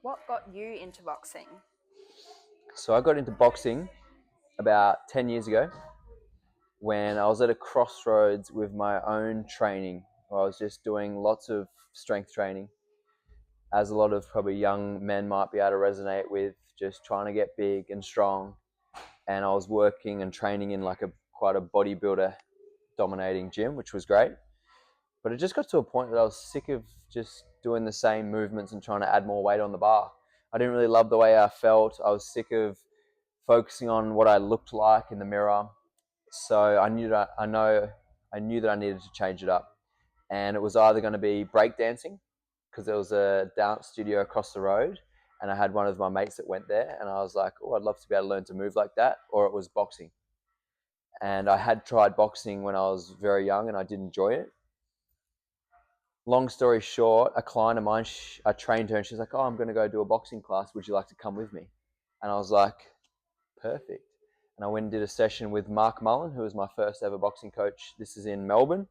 What got you into boxing? So I got into boxing about 10 years ago when I was at a crossroads with my own training. I was just doing lots of strength training, as a lot of probably young men might be able to resonate with, just trying to get big and strong. And I was working and training in like a quite a bodybuilder dominating gym, which was great. But it just got to a point that I was sick of just doing the same movements and trying to add more weight on the bar. I didn't really love the way I felt. I was sick of focusing on what I looked like in the mirror. So I knew that I needed to change it up, and it was either going to be breakdancing because there was a dance studio across the road, and I had one of my mates that went there, and I was like, oh, I'd love to be able to learn to move like that, or it was boxing. And I had tried boxing when I was very young, and I did enjoy it. Long story short, a client of mine, I trained her, and she's like, oh, I'm going to go do a boxing class. Would you like to come with me? And I was like, perfect. And I went and did a session with Mark Mullen, who was my first ever boxing coach. This is in Melbourne.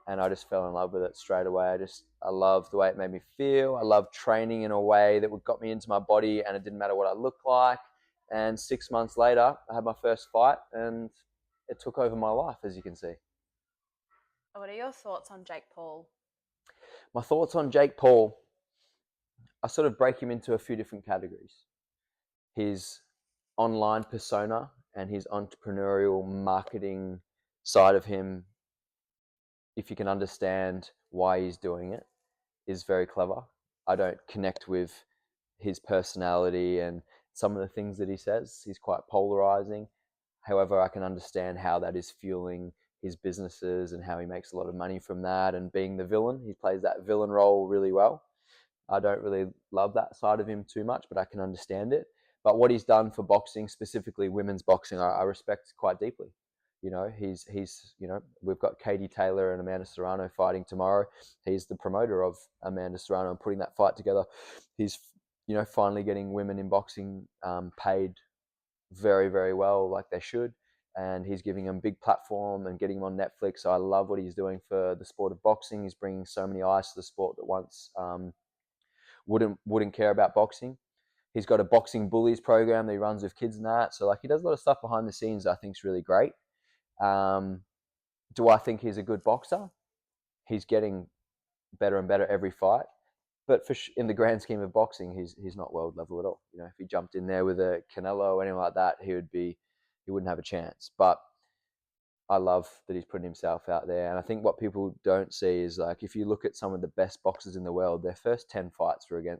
And I just fell in love with it straight away. I loved the way it made me feel. I loved training in a way that got me into my body, and it didn't matter what I looked like. And 6 months later, I had my first fight, and it took over my life, as you can see. What are your thoughts on Jake Paul? My thoughts on Jake Paul, I sort of break him into a few different categories. His online persona and his entrepreneurial marketing side of him, if you can understand why he's doing it, is very clever. I don't connect with his personality and some of the things that he says. He's quite polarizing. However, I can understand how that is fueling his businesses and how he makes a lot of money from that. And being the villain, he plays that villain role really well. I don't really love that side of him too much, but I can understand it. But what he's done for boxing, specifically women's boxing, I respect quite deeply. We've got Katie Taylor and Amanda Serrano fighting tomorrow. He's the promoter of Amanda Serrano and putting that fight together. He's finally getting women in boxing paid very, very well, like they should. And he's giving them a big platform and getting them on Netflix. So I love what he's doing for the sport of boxing. He's bringing so many eyes to the sport that once wouldn't care about boxing. He's got a boxing bullies program that he runs with kids and that. So like he does a lot of stuff behind the scenes that I think is really great. Um, do I think he's a good boxer? He's getting better and better every fight. But in the grand scheme of boxing, he's not world level at all. If he jumped in there with a Canelo or anything like that, he wouldn't have a chance. But I love that he's putting himself out there. And I think what people don't see is, like, if you look at some of the best boxers in the world, their first 10 fights were against